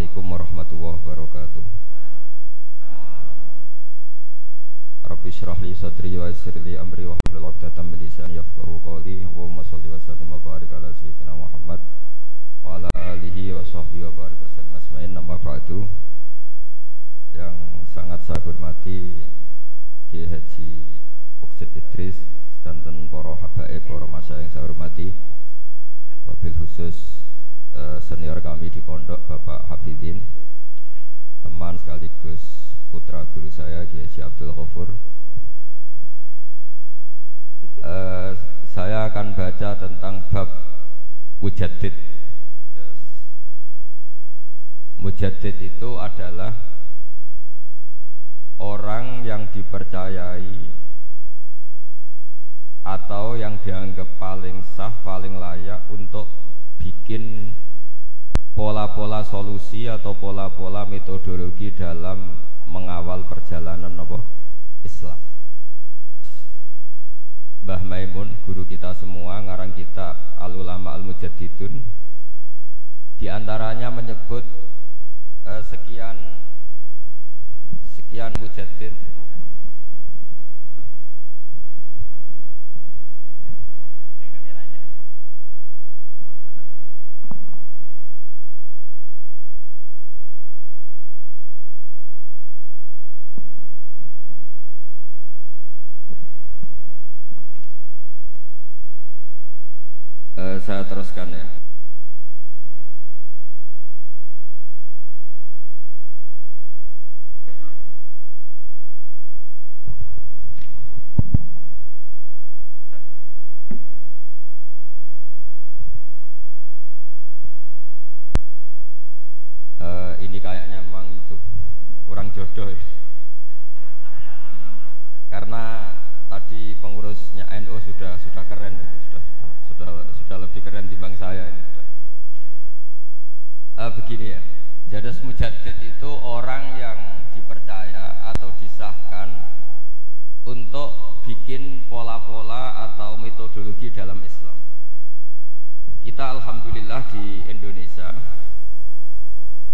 Assalamualaikum warahmatullahi wabarakatuh. Rabbi shrah li sadri wa yassir li amri wa hlul 'uqdatam min lisani yafqahu qawli. Allahumma shalli wa sallim wa barik ala sayyidina Muhammad wa ala alihi wa sahbihi wa barik wasallam asma'in. Nama ba'du. Yang sangat saya hormati Kiai Haji Uksit Idris dan para habaib, para masyayikh yang saya hormati, wabil khusus senior kami di pondok Bapak Hafidin, teman sekaligus putra guru saya Kiai Haji Abdul Ghafur. Saya akan baca tentang bab mujaddid. Mujaddid itu adalah orang yang dipercayai atau yang dianggap paling sah, paling layak untuk bikin pola-pola solusi atau pola-pola metodologi dalam mengawal perjalanan Islam. Mbah Maimun, guru kita semua, ngarang kitab Al-Ulama Al-Mujaddidun, di antaranya menyebut sekian mujaddid. Saya teruskan ya. Ini kayaknya memang itu kurang jodoh ya. Karena tadi pengurusnya NU sudah keren itu, sudah lebih keren dibanding saya ini. Begini ya, jadas mujaddid itu orang yang dipercaya atau disahkan untuk bikin pola-pola atau metodologi dalam Islam. Kita alhamdulillah di Indonesia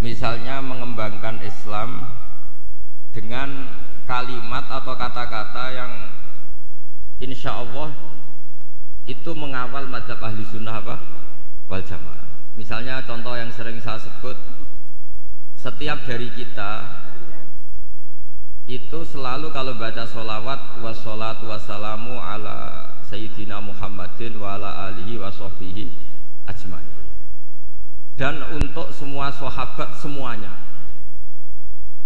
misalnya mengembangkan Islam dengan kalimat atau kata-kata yang insya Allah itu mengawal mazhab ahli sunnah wal jamaah. Misalnya contoh yang sering saya sebut, setiap dari kita itu selalu kalau baca sholawat, wassalatu wassalamu ala sayyidina Muhammadin wa ala alihi wa sahbihi ajmain. Dan untuk semua sahabat semuanya,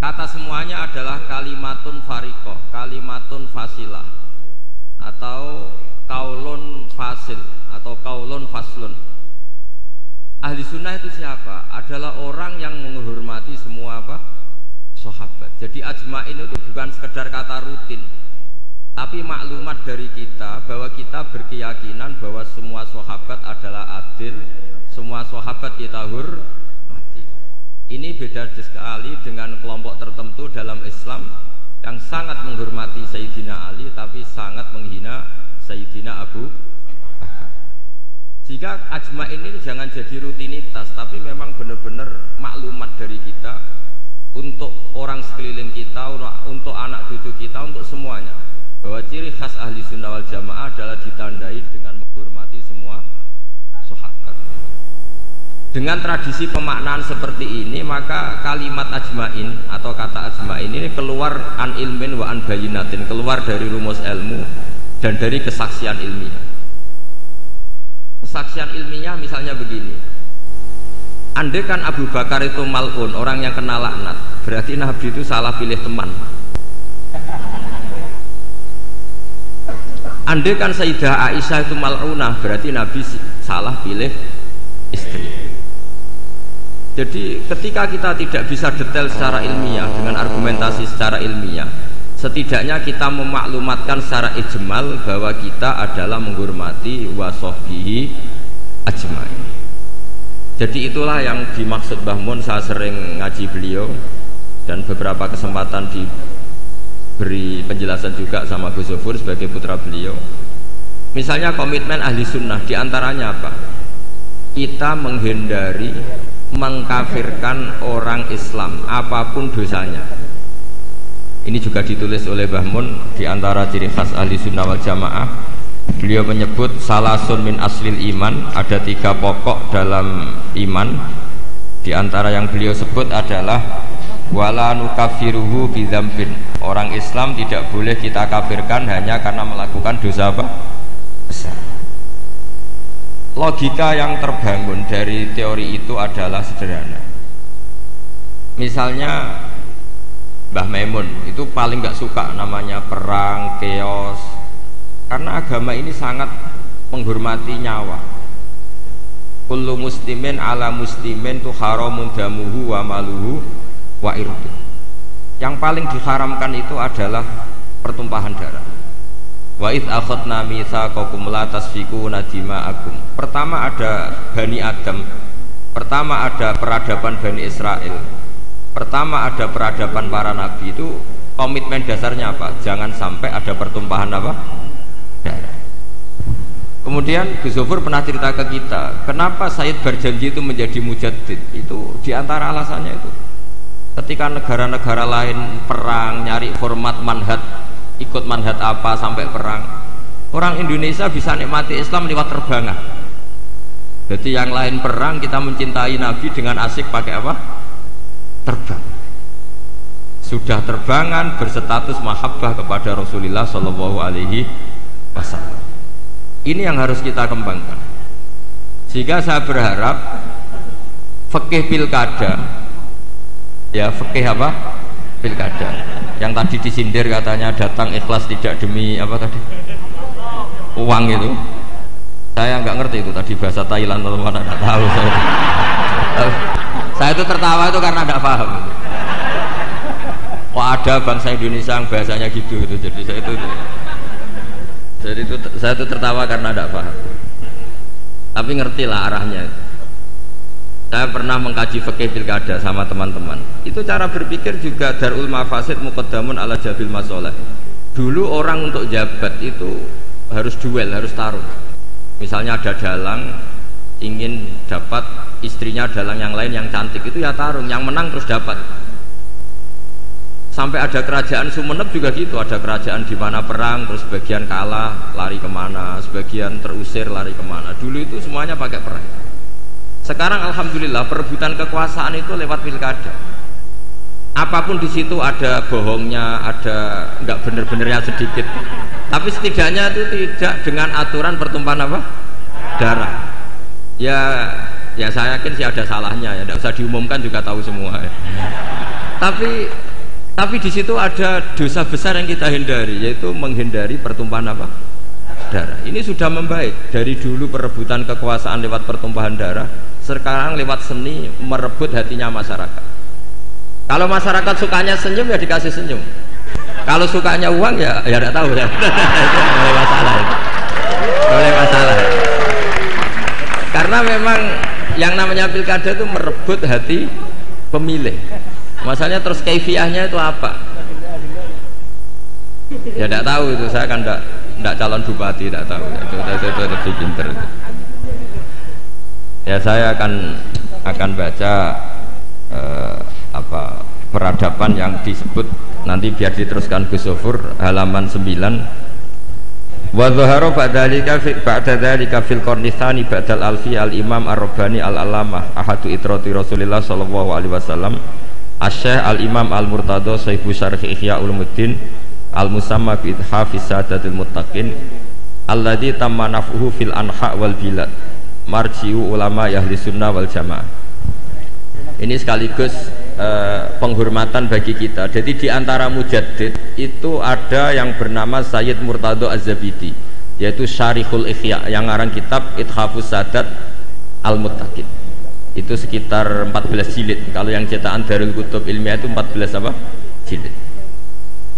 kata semuanya adalah kalimatun fariqoh, kalimatun fasilah, atau kaulun fasil atau kaulun faslun. Ahli sunnah itu siapa? Adalah orang yang menghormati semua sahabat. Jadi ajma'in itu bukan sekedar kata rutin, tapi maklumat dari kita bahwa kita berkeyakinan bahwa semua sahabat adalah adil, semua sahabat kita hormati. Ini beda sekali dengan kelompok tertentu dalam Islam yang sangat menghormati Sayyidina Ali tapi sangat menghina Sayyidina Abu Bakar. Jika ajma'in ini jangan jadi rutinitas, tapi memang benar-benar maklumat dari kita untuk orang sekeliling kita, untuk anak cucu kita, untuk semuanya, bahwa ciri khas ahli sunnah wal jamaah adalah ditandai dengan menghormati semua sahabat. Dengan tradisi pemaknaan seperti ini, maka kalimat ajma'in atau kata ajma'in ini keluar an ilmin wa an bayinatin, keluar dari rumus ilmu dan dari kesaksian ilmiah. Kesaksian ilmiah misalnya begini, andai kan Abu Bakar itu mal'un, orang yang kena laknat, berarti Nabi itu salah pilih teman. Andai kan Sayyidah Aisyah itu mal'unah, berarti Nabi salah pilih istri. Jadi ketika kita tidak bisa detail secara ilmiah dengan argumentasi secara ilmiah, setidaknya kita memaklumatkan secara ijmal bahwa kita adalah menghormati wasahbihi ajmain. Jadi itulah yang dimaksud Mbah Mun. Saya sering ngaji beliau dan beberapa kesempatan diberi penjelasan juga sama Gus Zufur sebagai putra beliau. Misalnya komitmen ahli sunnah diantaranya apa? Kita menghindari mengkafirkan orang Islam apapun dosanya. Ini juga ditulis oleh Mbah Mun di antara ciri khas ahli sunnah wal jamaah. Beliau menyebut salasun min aslil iman, ada 3 pokok dalam iman. Di antara yang beliau sebut adalah wala nukafiruhu bidzambin. Orang Islam tidak boleh kita kafirkan hanya karena melakukan dosa apa? Besar. Logika yang terbangun dari teori itu adalah sederhana. Misalnya Mbah Maimun itu paling gak suka namanya perang, chaos, karena agama ini sangat menghormati nyawa. Kullu muslimin ala muslimin tu haramun damuhu wa maluhu wa irdu. Yang paling diharamkan itu adalah pertumpahan darah. Wa id akhadna mitsaqakum la tasfikuna dima'akum. Pertama ada Bani Adam, pertama ada peradaban Bani Israel, pertama ada peradaban para nabi. Itu komitmen dasarnya apa? Jangan sampai ada pertumpahan apa? Darah. Kemudian Gus Zofur pernah cerita ke kita, kenapa Said berjanji itu menjadi mujaddid. Itu diantara alasannya itu, ketika negara-negara lain perang nyari format manhaj, ikut manhaj apa sampai perang, orang Indonesia bisa nikmati Islam lewat terbangan. Jadi yang lain perang, kita mencintai Nabi dengan asik pakai apa? Terbang. Sudah terbangan berstatus mahabbah kepada Rasulullah Shallallahu Alaihi Wasallam. Ini yang harus kita kembangkan. Sehingga saya berharap fikih pilkada, ya fikih apa? Pilkada. Yang tadi disindir katanya datang ikhlas tidak demi apa tadi? Uang itu. Saya nggak ngerti itu tadi bahasa Thailand atau mana, nggak tahu saya. Saya itu tertawa itu karena nggak paham. Kok ada bangsa Indonesia yang bahasanya gitu, jadi saya itu tertawa karena nggak paham. Tapi ngerti lah arahnya. Saya pernah mengkaji fikih pilkada sama teman-teman. Itu cara berpikir juga darul mafasid muqaddamun ala jabil masoleh. Dulu orang untuk jabat itu harus duel, harus taruh. Misalnya ada dalang ingin dapat istrinya dalang yang lain yang cantik, itu ya tarung, yang menang terus dapat. Sampai ada kerajaan Sumeneb juga gitu, ada kerajaan di mana perang terus sebagian kalah lari kemana, sebagian terusir lari kemana. Dulu itu semuanya pakai perang. Sekarang alhamdulillah perebutan kekuasaan itu lewat pilkada. Apapun di situ ada bohongnya, ada nggak bener-benernya sedikit. Tapi setidaknya itu tidak dengan aturan pertumpahan apa? Darah. Ya saya yakin sih ada salahnya ya, tidak usah diumumkan juga tahu semua. Ya. Tapi di situ ada dosa besar yang kita hindari, yaitu menghindari pertumpahan apa? Darah. Ini sudah membaik dari dulu perebutan kekuasaan lewat pertumpahan darah, sekarang lewat seni merebut hatinya masyarakat. Kalau masyarakat sukanya senyum ya dikasih senyum. Kalau sukanya uang ya tidak tahu ya. Boleh masalah. Boleh masalah. Karena memang yang namanya pilkada itu merebut hati pemilih. Masalahnya terus kaifiahnya itu apa? Ya tidak tahu itu, saya kan tidak calon bupati, tidak tahu. Itu lebih pinter. Ya saya akan baca peradaban yang disebut nanti biar diteruskan Gus Zofur halaman 9. Wa dhahara ba'da dzalika fil qarni tsani ba'dal alfi al Imam Ar-Rabbani al-Allamah ahadu itrati Rasulillah sallallahu alaihi wasallam Asy-Syaikh al-Imam al-Murtadha Saibu Syarh Ihya Ulumuddin al-Musamma bi Hafiz Sadatil Muttaqin alladzi tamma naf'uhu fil anha wal bilad marji'u ulama ahli sunnah wal jamaah. Ini sekaligus penghormatan bagi kita. Jadi di antara mujaddid itu ada yang bernama Sayyid Murtadha Az-Zabidi, yaitu Syarihul Ihya, yang ngarang kitab Ithafus Sadat Al-Muttaqin. Itu sekitar 14 jilid. Kalau yang cetakan Darul Kutub Ilmiah itu 14 apa? Jilid.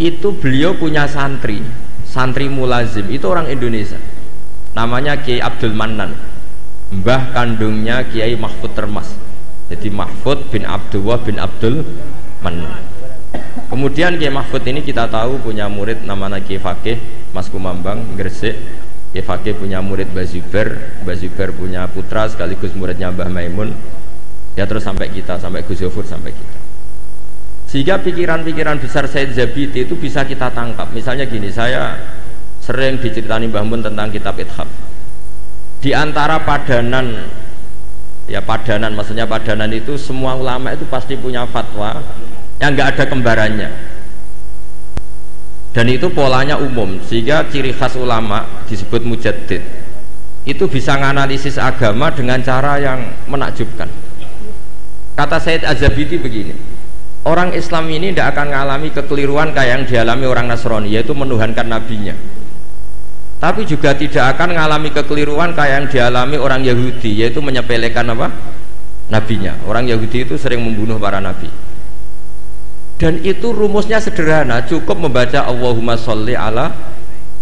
Itu beliau punya santri mulazim, itu orang Indonesia. Namanya Kiai Abdul Mannan. Mbah kandungnya Kiai Mahfud Termas. Jadi Mahfud bin Abdullah bin Abdul Mannan. Kemudian Kiai Mahfud ini kita tahu punya murid namanya Kiai Fakih Mas Kumambang Gresik. Kiai Fakih punya murid Mbah Zubair punya putra sekaligus muridnya Mbah Maimun. Ya terus sampai kita, sampai Gus Yofur, sampai kita. Sehingga pikiran-pikiran besar Said Zabidi itu bisa kita tangkap. Misalnya gini, saya sering diceritani Mbah Mun tentang kitab Ithaf. Di antara padanan, ya padanan, maksudnya padanan itu semua ulama itu pasti punya fatwa yang nggak ada kembarannya. Dan itu polanya umum, sehingga ciri khas ulama disebut mujaddid. Itu bisa menganalisis agama dengan cara yang menakjubkan. Kata Said Az-Zabidi begini, orang Islam ini tidak akan mengalami kekeliruan kayak yang dialami orang Nasrani, yaitu menuhankan nabinya. Tapi juga tidak akan mengalami kekeliruan kayak yang dialami orang Yahudi, yaitu menyepelekan apa? Nabinya. Orang Yahudi itu sering membunuh para nabi. Dan itu rumusnya sederhana, cukup membaca Allahumma sholli ala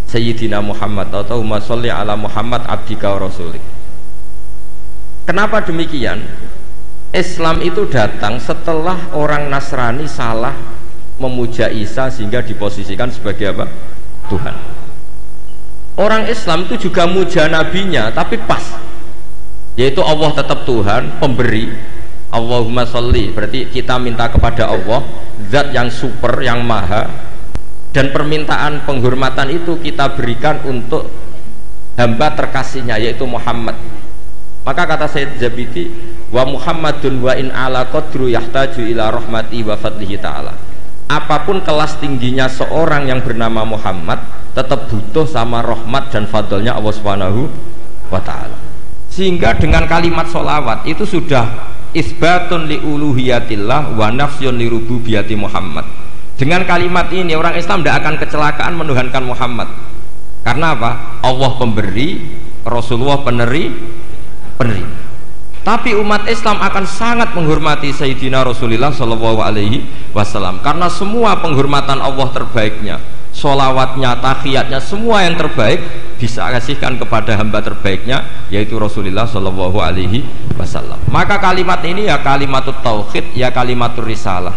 Sayyidina Muhammad atau Allahumma sholli ala Muhammad abdika wa rasulik. Kenapa demikian? Islam itu datang setelah orang Nasrani salah memuja Isa sehingga diposisikan sebagai apa? Tuhan. Orang Islam itu juga muja nabinya tapi pas, yaitu Allah tetap Tuhan, pemberi. Allahumma sholli, berarti kita minta kepada Allah, zat yang super, yang maha, dan permintaan penghormatan itu kita berikan untuk hamba terkasihnya, yaitu Muhammad. Maka kata Said Zabidi, wa Muhammadun wa in ala qadru yahtaju ila rahmati wa fadlihi ta'ala. Apapun kelas tingginya seorang yang bernama Muhammad, tetap butuh sama rahmat dan fadlnya Allah Subhanahu wa ta'ala. Sehingga dengan kalimat sholawat itu sudah isbatun li uluhiyatillah wa nafsyun li rububiyati Muhammad. Dengan kalimat ini orang Islam tidak akan kecelakaan menuhankan Muhammad. Karena apa? Allah pemberi, Rasulullah peneri. Tapi umat Islam akan sangat menghormati Sayyidina Rasulullah Shallallahu Alaihi Wasallam karena semua penghormatan Allah terbaiknya, sholawatnya, tahiyatnya, semua yang terbaik bisa kasihkan kepada hamba terbaiknya, yaitu Rasulullah Shallallahu Alaihi Wasallam. Maka kalimat ini ya kalimatut tauhid, ya kalimatur risalah.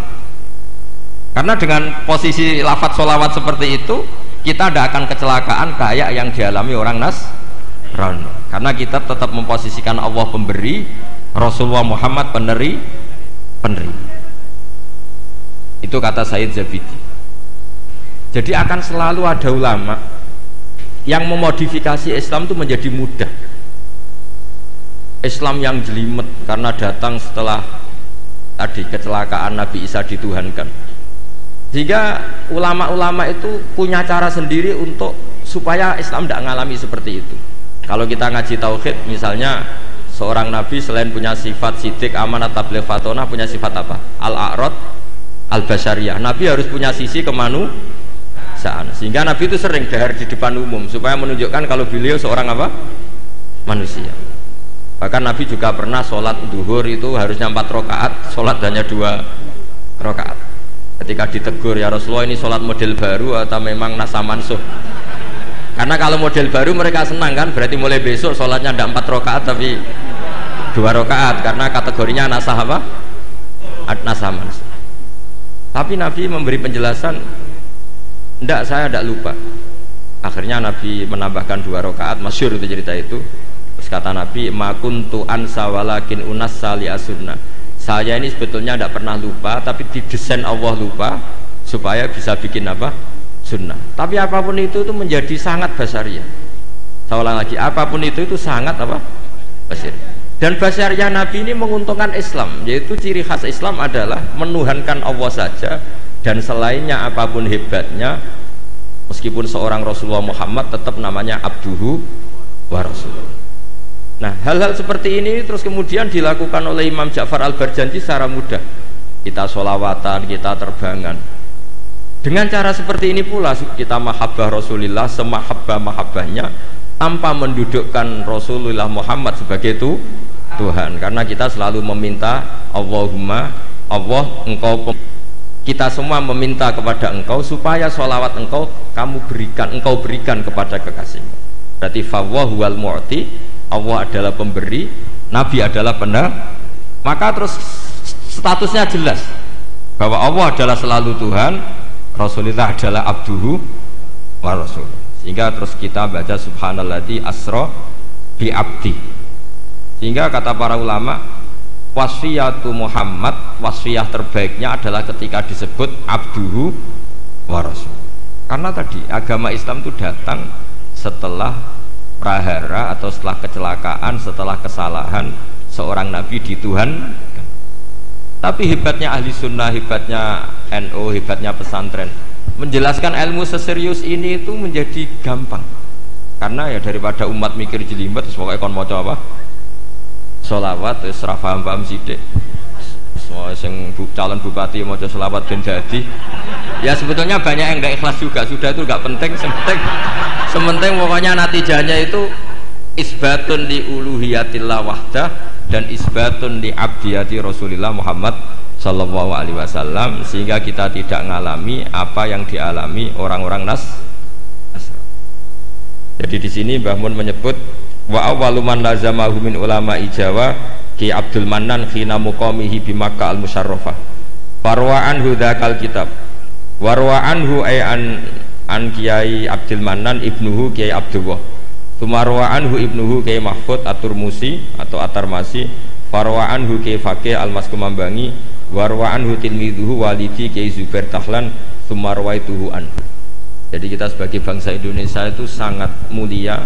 Karena dengan posisi lafadz sholawat seperti itu, kita tidak akan kecelakaan kayak yang dialami orang Nasrani. Karena kita tetap memposisikan Allah pemberi, Rasulullah Muhammad peneri. Itu kata Said Zabidi. Jadi akan selalu ada ulama yang memodifikasi Islam itu menjadi mudah. Islam yang jelimet karena datang setelah tadi kecelakaan Nabi Isa dituhankan. Sehingga ulama-ulama itu punya cara sendiri untuk supaya Islam tidak mengalami seperti itu. Kalau kita ngaji tauhid, misalnya seorang nabi selain punya sifat sidik, amanat, tabligh, fatonah, punya sifat apa? Al-a'rad, al-basyariyah. Nabi harus punya sisi kemanusiaan. Sehingga nabi itu sering dahar di depan umum supaya menunjukkan kalau beliau seorang apa? Manusia. Bahkan nabi juga pernah sholat duhur itu harusnya 4 rakaat, sholat hanya 2 rakaat. Ketika ditegur, ya Rasulullah ini sholat model baru atau memang nasa mansuh? Karena kalau model baru mereka senang kan, berarti mulai besok sholatnya tidak 4 rakaat tapi 2 rakaat karena kategorinya nasah apa? Nasah mansuh. Tapi Nabi memberi penjelasan, tidak, saya tidak lupa. Akhirnya Nabi menambahkan 2 rakaat, masyhur itu cerita itu. Terus kata Nabi, ma kuntu ansa walakin unassa li asunna. Saya ini sebetulnya tidak pernah lupa, tapi didesain Allah lupa supaya bisa bikin apa? Sunnah. Tapi apapun itu menjadi sangat basyariah. Saya ulang lagi, apapun itu sangat apa? Basyariah. Dan basyariah Nabi ini menguntungkan Islam, yaitu ciri khas Islam adalah menuhankan Allah saja, dan selainnya apapun hebatnya, meskipun seorang Rasulullah Muhammad tetap namanya abduhu wa rasuluh. Nah, hal-hal seperti ini terus kemudian dilakukan oleh Imam Ja'far Al-Barjanji secara mudah. Kita sholawatan, kita terbangan. Dengan cara seperti ini pula kita mahabbah Rasulullah semahabbah-mahabbahnya tanpa mendudukkan Rasulullah Muhammad sebagai itu Tuhan. Karena kita selalu meminta Allahumma, Allah engkau, kita semua meminta kepada engkau supaya sholawat engkau engkau berikan kepada kekasihmu. Berarti fawwah wal mu'ti, Allah adalah pemberi, Nabi adalah benar. Maka terus statusnya jelas bahwa Allah adalah selalu Tuhan, Rasulullah adalah abduhu wa rasul. Sehingga terus kita baca subhanalladzi asra bi abdi. Sehingga kata para ulama, wasfiyatu Muhammad, wasfiyah terbaiknya adalah ketika disebut abduhu wa rasul. Karena tadi agama Islam itu datang setelah prahara atau setelah kecelakaan, setelah kesalahan seorang nabi di Tuhan. Tapi hebatnya ahli sunnah, hebatnya NU, hebatnya pesantren, menjelaskan ilmu seserius ini itu menjadi gampang. Karena ya daripada umat mikir jelimet, pokoknya kon maca apa? Sholawat, terus ra paham-paham sithik. Semua yang calon bupati maca sholawat ben dadi. Ya sebetulnya banyak yang enggak ikhlas juga, sudah itu enggak penting, sementing pokoknya natijahnya itu isbatun li uluhiyatillah wahdah dan isbatun li abdiyati Rasulillah Muhammad sallallahu alaihi wasallam, sehingga kita tidak mengalami apa yang dialami orang-orang Nasrani. Jadi di sini Mbah Mun menyebut wa awwalu man lazamahu min ulama Jawa Ki Abdul Mannan khina muqamihi bi Makkah al-Musyarrafah. Farwa anhu dzakal kitab. Warwa anhu ay an Kiai Abdul Mannan ibnuhu Kiai Abdullah. Tumarwa anhu ibnuhu Kiai Mahfud At-Turmusi atau At-Tarmasi. Farwa anhu Kiai Faqih Al-Maskumambangi. Warwa anhu tilmidhuhu walidi Kiai Zubair Tahlan. Tumarwaituhu anhu. Jadi kita sebagai bangsa Indonesia itu sangat mulia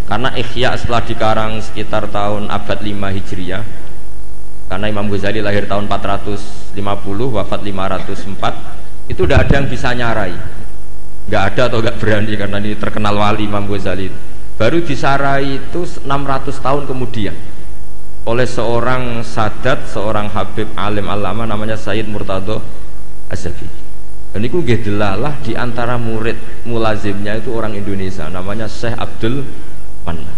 karena Ihya setelah dikarang sekitar tahun abad 5 Hijriah, karena Imam Ghazali lahir tahun 450 wafat 504, itu tidak ada yang bisa nyarai, nggak ada atau nggak berani, karena ini terkenal wali Imam Ghazali. Baru disarai itu 600 tahun kemudian oleh seorang sadat, seorang habib alim alama namanya Sayyid Murtado Az-Zafi. Dan itu gedelalah di antara murid mulazimnya itu orang Indonesia namanya Syekh Abdul Mannan.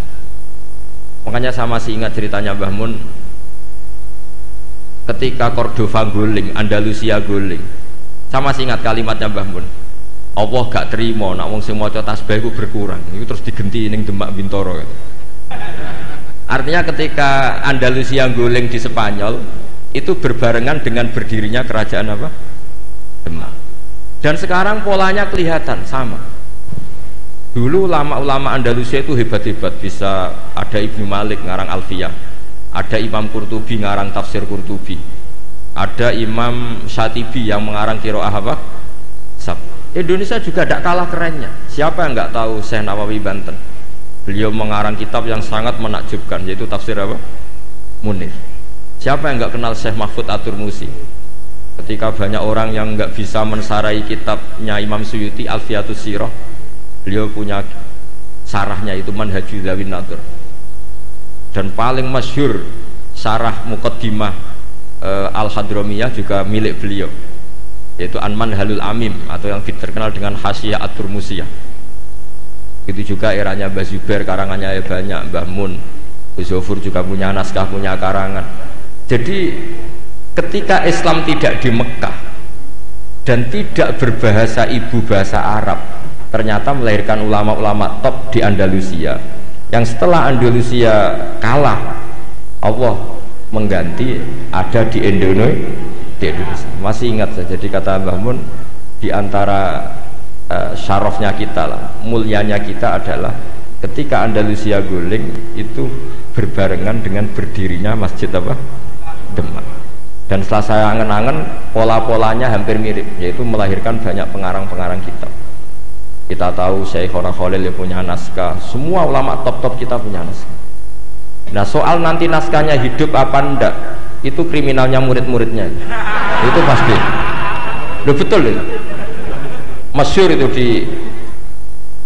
Makanya saya masih ingat ceritanya Mbah Mun ketika Cordova guling, Andalusia guling. Saya masih ingat kalimatnya Mbah Mun, Allah gak terima nak wong sing maca tasbih itu berkurang. Itu terus digenti ning Demak Bintoro. Artinya ketika Andalusia guling di Spanyol itu berbarengan dengan berdirinya kerajaan apa? Demak. Dan sekarang polanya kelihatan sama. Dulu ulama-ulama Andalusia itu hebat-hebat, bisa ada Ibnu Malik ngarang Alfiyah, ada Imam Qurtubi ngarang tafsir Qurtubi, ada Imam Syatibi yang mengarang Qiraah apa? Sab. Indonesia juga tidak kalah kerennya. Siapa yang nggak tahu Syekh Nawawi Banten? Beliau mengarang kitab yang sangat menakjubkan, yaitu tafsir apa? Munir. Siapa yang nggak kenal Syekh Mahfud At-Turmusi? Ketika banyak orang yang nggak bisa mensarai kitabnya Imam Suyuti Alfiyatus Sirah, beliau punya sarahnya itu Manhajul Dzawin Nadhr. Dan paling masyhur sarah Muqaddimah Al-Hadramiyah juga milik beliau, yaitu An-Manhalul Amim atau yang terkenal dengan Hasyiah At-Turmusiyah. Itu juga eranya Mbah Zubair, karangannya banyak, Mbah Mun, Gus Zofur juga punya naskah, punya karangan. Jadi ketika Islam tidak di Mekah dan tidak berbahasa ibu bahasa Arab, ternyata melahirkan ulama-ulama top di Andalusia, yang setelah Andalusia kalah Allah mengganti ada di Indonesia. Masih ingat saya, jadi kata Mbah Mun, di antara syarafnya kita lah, mulianya kita adalah ketika Andalusia guling itu berbarengan dengan berdirinya Masjid apa? Demak. Dan setelah saya angen-angen, pola-polanya hampir mirip, yaitu melahirkan banyak pengarang-pengarang kitab. Kita tahu Syekhona Khalil yang punya naskah, semua ulama top-top kita punya naskah. Nah soal nanti naskahnya hidup apa enggak, itu kriminalnya murid-muridnya. Itu pasti. Loh betul itu. Masyhur itu di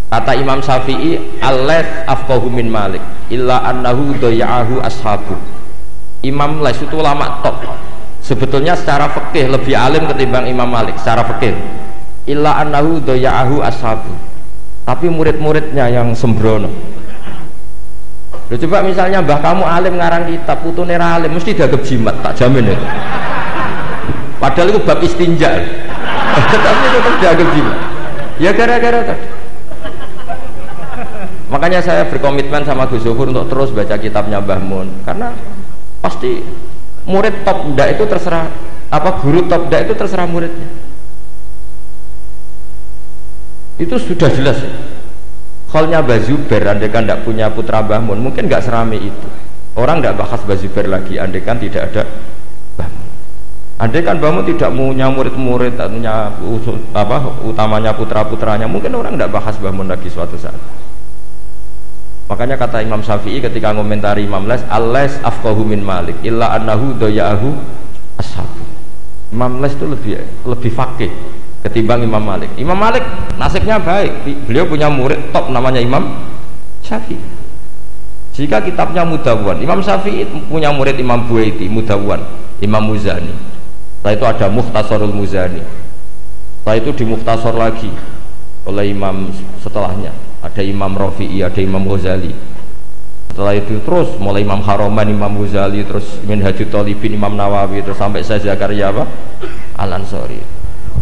kata Imam Syafi'i, al-laits afqahu min Malik illa annahu daya'ahu ashabu. Imam Lais itu ulama top. Sebetulnya secara fikih lebih alim ketimbang Imam Malik secara fikih. Illa annahu daya'ahu ashabu. Tapi murid-muridnya yang sembrono. Loh, coba misalnya mbah kamu alim ngarang kitab, putune ra alim mesti dianggap jimat, tak jamin itu. Padahal itu bab istinja. Tapi tetap dianggap jimat. Ya gara-gara tadi. Makanya saya berkomitmen sama Gus Zofur untuk terus baca kitabnya Mbah Mun, karena pasti murid top ndak itu terserah, apa guru top ndak itu terserah muridnya. Itu sudah jelas ya. Kholnya Mbah Zubair andai kan ndak punya putra Mbah Mun mungkin nggak serame itu. Orang tidak bahas Mbah Zubair lagi, andai kan tidak ada Mbah Mun. Andai kan Mbah Mun tidak punya murid-murid, punya utamanya putra-putranya, mungkin orang tidak bahas Mbah Mun lagi suatu saat. Makanya kata Imam Syafi'i ketika komentari Imam Les, al-Les afqahu min Malik illa annahu doya'ahu ashabu. Imam Les itu lebih faqih ketimbang Imam Malik. Imam Malik nasibnya baik, beliau punya murid top namanya Imam Syafi'i. Jika kitabnya Mudawwan, Imam Syafi'i punya murid Imam Buaiti, Mudawwan, Imam Muzani. Setelah itu ada Mukhtasarul Muzani. Setelah itu di Mukhtasar lagi oleh imam setelahnya. Ada Imam Rafi'i, ada Imam Ghazali. Setelah itu terus mulai Imam Haroman, Imam Ghazali, terus Minhajut Thalibin, Imam Nawawi, terus sampai Syekh Zakaria Al-Ansari.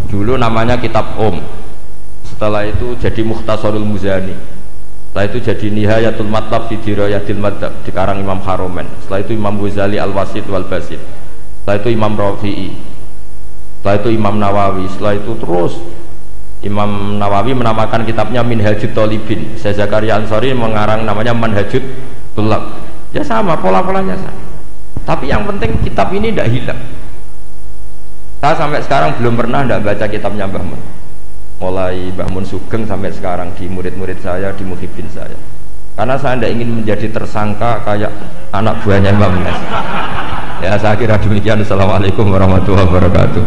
Dulu namanya kitab Setelah itu jadi Mukhtasarul Muzani. Setelah itu jadi Nihayatul Matlab fi Dirayatil Madhab dikarang Imam Haromen. Setelah itu Imam Ghazali Al-Wasit wal Basit. Setelah itu Imam Rafi'i. Setelah itu Imam Nawawi. Setelah itu terus Imam Nawawi menamakan kitabnya Minhajut Thalibin. Syekh Zakaria Ansari mengarang namanya Manhajut Tulab. Ya sama, pola-polanya sama. Tapi yang penting kitab ini tidak hilang. Saya sampai sekarang belum pernah tidak baca kitabnya Mbah Mun. Mulai Mbah Mun Sugeng sampai sekarang di murid-murid saya, di muhibbin saya. Karena saya tidak ingin menjadi tersangka kayak anak buahnya Mbah Mun. Ya saya kira demikian. Assalamualaikum warahmatullahi wabarakatuh.